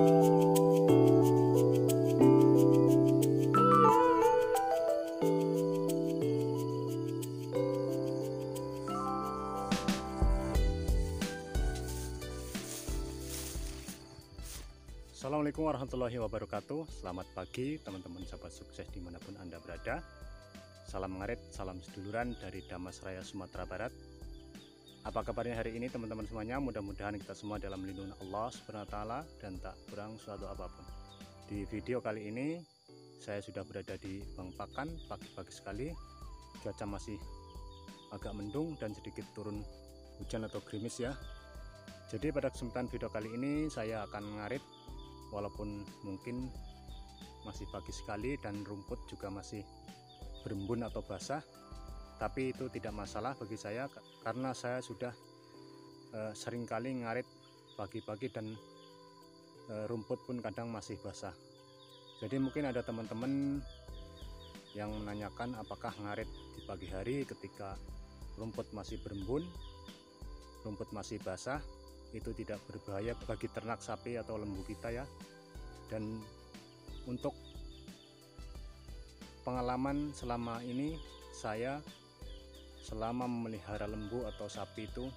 Assalamualaikum warahmatullahi wabarakatuh. Selamat pagi teman-teman sahabat sukses dimanapun Anda berada. Salam ngarit, salam seduluran dari Damasraya, Sumatera Barat. Apa kabarnya hari ini teman-teman semuanya? Mudah-mudahan kita semua dalam lindungan Allah Subhanahu wa Ta'ala dan tak kurang suatu apapun. Di video kali ini saya sudah berada di Bangpakan pagi-pagi sekali. Cuaca masih agak mendung dan sedikit turun hujan atau gerimis ya. Jadi pada kesempatan video kali ini saya akan ngarit, walaupun mungkin masih pagi sekali dan rumput juga masih berembun atau basah, tapi itu tidak masalah bagi saya karena saya sudah seringkali ngarit pagi-pagi dan rumput pun kadang masih basah. Jadi mungkin ada teman-teman yang menanyakan apakah ngarit di pagi hari ketika rumput masih berembun, rumput masih basah, itu tidak berbahaya bagi ternak sapi atau lembu kita ya. Dan untuk pengalaman selama ini, saya selama memelihara lembu atau sapi itu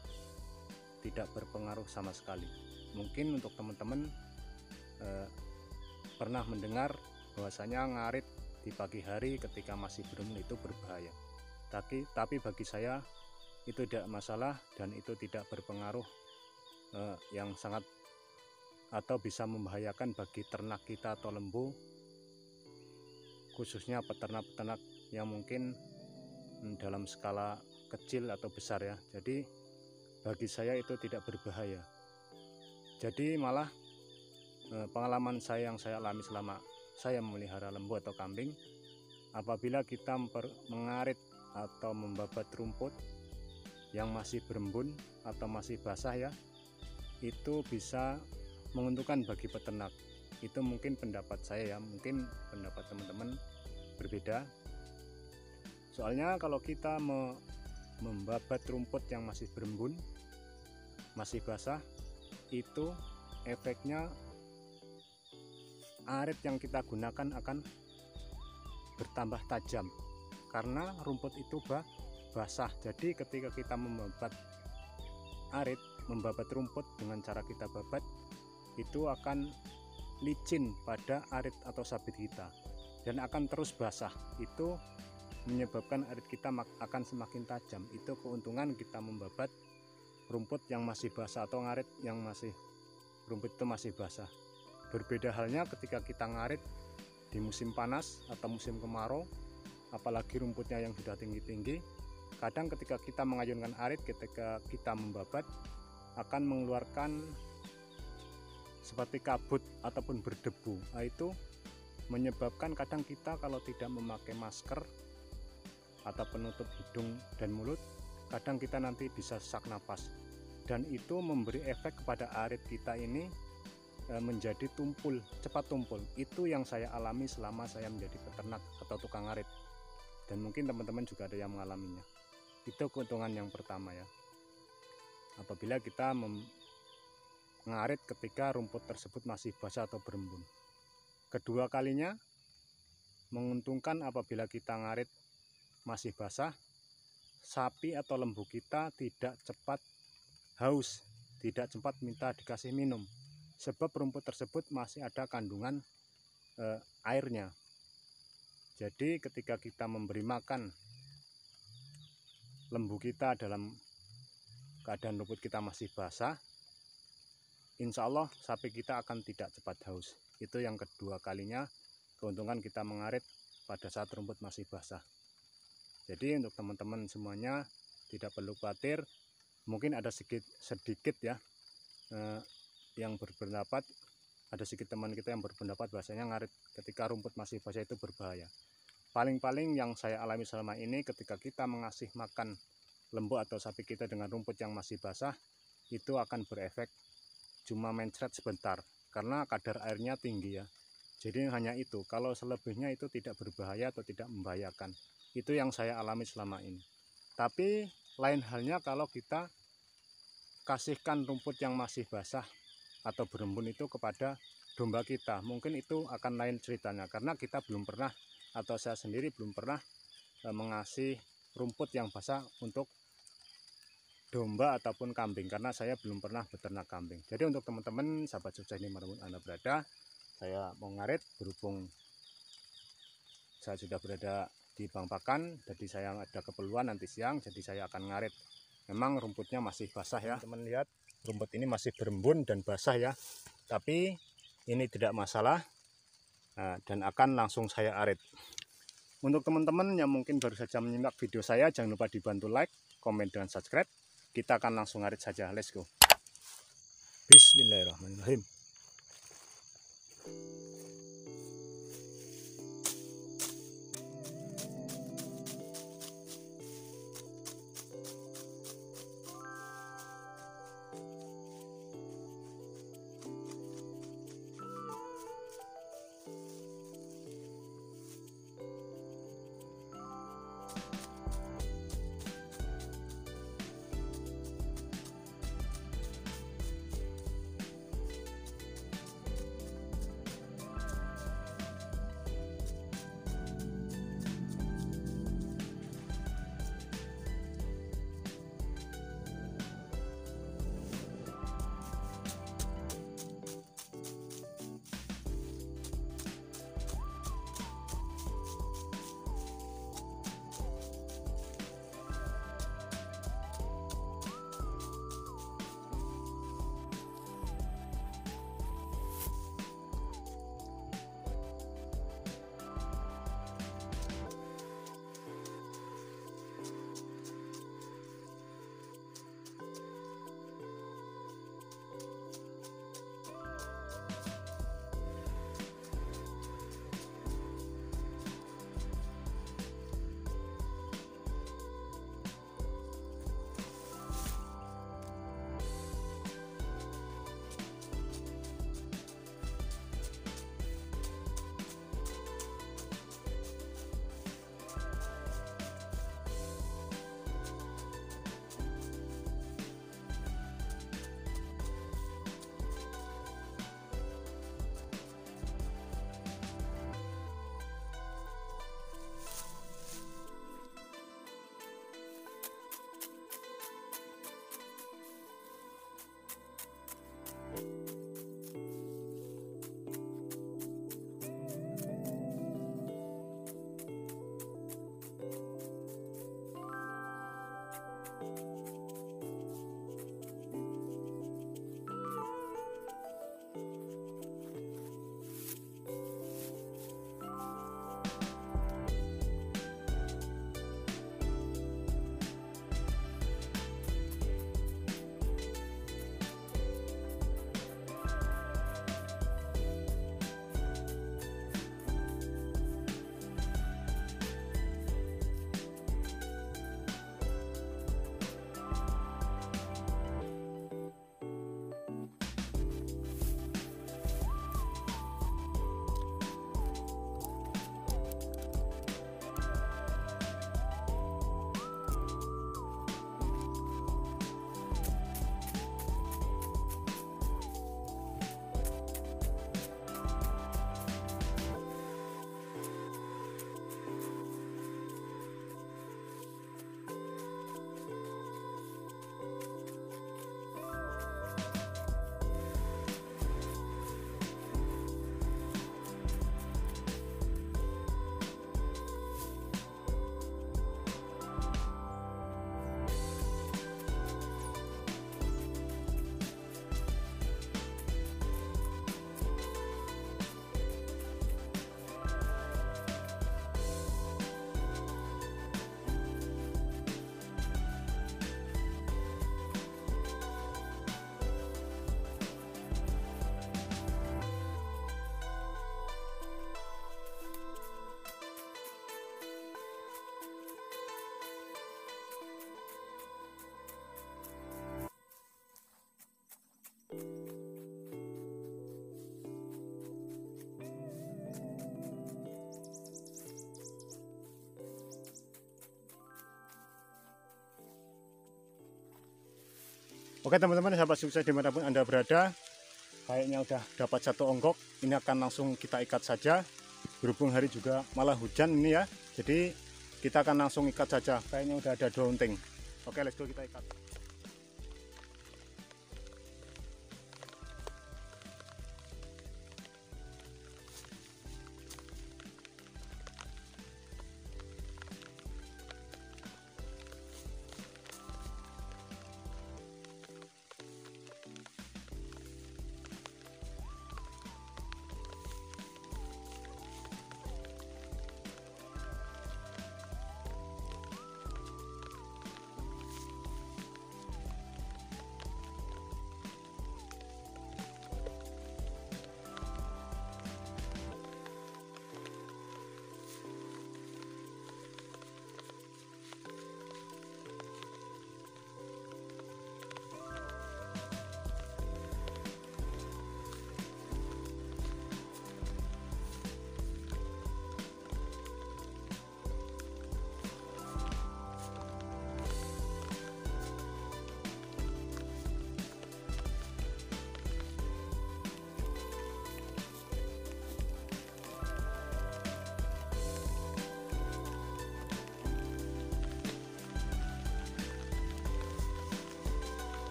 tidak berpengaruh sama sekali. Mungkin untuk teman-teman pernah mendengar bahwasanya ngarit di pagi hari ketika masih berembun itu berbahaya, tapi bagi saya itu tidak masalah dan itu tidak berpengaruh yang sangat atau bisa membahayakan bagi ternak kita atau lembu, khususnya peternak-peternak yang mungkin dalam skala kecil atau besar ya. Jadi bagi saya itu tidak berbahaya. Jadi malah pengalaman saya yang saya alami selama saya memelihara lembu atau kambing, apabila kita mengarit atau membabat rumput yang masih berembun atau masih basah ya, itu bisa menguntungkan bagi peternak. Itu mungkin pendapat saya ya, mungkin pendapat teman-teman berbeda. Soalnya kalau kita membabat rumput yang masih berembun, masih basah, itu efeknya arit yang kita gunakan akan bertambah tajam karena rumput itu basah. Jadi ketika kita membabat rumput dengan cara kita babat, itu akan licin pada arit atau sabit kita dan akan terus basah. Itu menyebabkan arit kita akan semakin tajam. Itu keuntungan kita membabat rumput yang masih basah atau ngarit yang rumput itu masih basah. Berbeda halnya ketika kita ngarit di musim panas atau musim kemarau, apalagi rumputnya yang sudah tinggi-tinggi. Kadang ketika kita mengayunkan arit, ketika kita membabat, akan mengeluarkan seperti kabut ataupun berdebu. Nah, itu menyebabkan kadang kita kalau tidak memakai masker atau penutup hidung dan mulut, kadang kita nanti bisa sesak napas, dan itu memberi efek kepada arit kita ini menjadi cepat tumpul. Itu yang saya alami selama saya menjadi peternak atau tukang ngarit, dan mungkin teman-teman juga ada yang mengalaminya. Itu keuntungan yang pertama ya, apabila kita ngarit ketika rumput tersebut masih basah atau berembun. Kedua kalinya menguntungkan apabila kita ngarit masih basah, sapi atau lembu kita tidak cepat haus, tidak cepat minta dikasih minum, sebab rumput tersebut masih ada kandungan airnya. Jadi ketika kita memberi makan lembu kita dalam keadaan rumput kita masih basah, insya Allah sapi kita akan tidak cepat haus. Itu yang kedua kalinya keuntungan kita mengarit pada saat rumput masih basah. Jadi untuk teman-teman semuanya tidak perlu khawatir. Mungkin ada sedikit ya yang berpendapat, ada sedikit teman kita yang berpendapat bahasanya ngarit ketika rumput masih basah itu berbahaya. Paling-paling yang saya alami selama ini, ketika kita mengasih makan lembu atau sapi kita dengan rumput yang masih basah, itu akan berefek cuma mencret sebentar karena kadar airnya tinggi ya. Jadi hanya itu, kalau selebihnya itu tidak berbahaya atau tidak membahayakan. Itu yang saya alami selama ini. Tapi lain halnya kalau kita kasihkan rumput yang masih basah atau berembun itu kepada domba kita, mungkin itu akan lain ceritanya, karena kita belum pernah, atau saya sendiri belum pernah mengasih rumput yang basah untuk domba ataupun kambing, karena saya belum pernah beternak kambing. Jadi untuk teman-teman sahabat sukses dimanapun Anda berada, saya mau ngarit, berhubung saya sudah berada di Bang Pakan, jadi saya ada keperluan nanti siang, jadi saya akan ngarit. Memang rumputnya masih basah ya teman-teman, lihat rumput ini masih berembun dan basah ya, tapi ini tidak masalah. Dan akan langsung saya arit. Untuk teman-teman yang mungkin baru saja menyimak video saya, jangan lupa dibantu like, komen, dan subscribe. Kita akan langsung ngarit saja, let's go. Bismillahirrahmanirrahim. Oke teman-teman, sahabat sukses dimanapun Anda berada, kayaknya udah dapat satu onggok. Ini akan langsung kita ikat saja, berhubung hari juga malah hujan ini ya, jadi kita akan langsung ikat saja. Kayaknya udah ada 2 unting. Oke, let's go, kita ikat.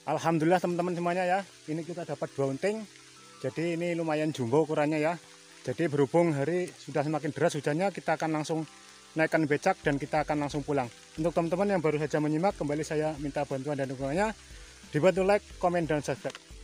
Alhamdulillah teman-teman semuanya ya, ini kita dapat 2 unting. Jadi ini lumayan jumbo ukurannya ya. Jadi berhubung hari sudah semakin deras hujannya, kita akan langsung naikkan becak dan kita akan langsung pulang. Untuk teman-teman yang baru saja menyimak, kembali saya minta bantuan dan dukungannya. Dibantu like, komen, dan subscribe.